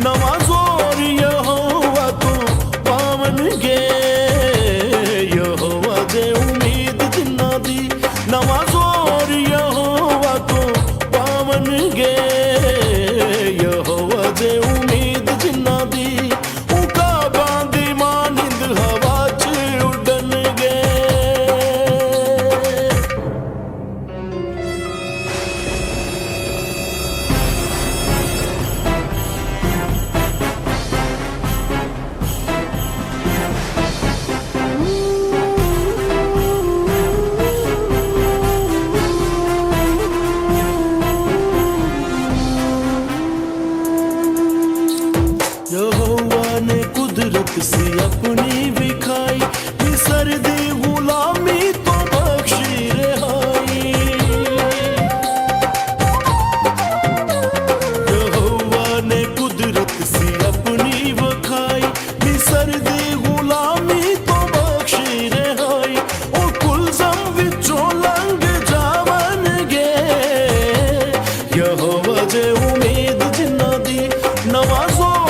नवा जोर यहोवा तू पावनगे यहोवा दे उम्मीद जिन्ना दी नवा जोर यहोवा तू पावनगे यहोवा दे उम्मीद जिन्ना दी उका बांदी मानिंद हवा च उड़न गे यहोवा ने कुदरत से अपनी विखाई मिस्र दी गुलामी तो बख्शी रिहाई यहोवा ने कुदरत से अपनी विखाई मिस्र दी गुलामी तो बख्शी रिहाई ओ कुलजम विचों लंघ जावनगे यहोवा जे उम्मीद जिन्ना दी नवा जोर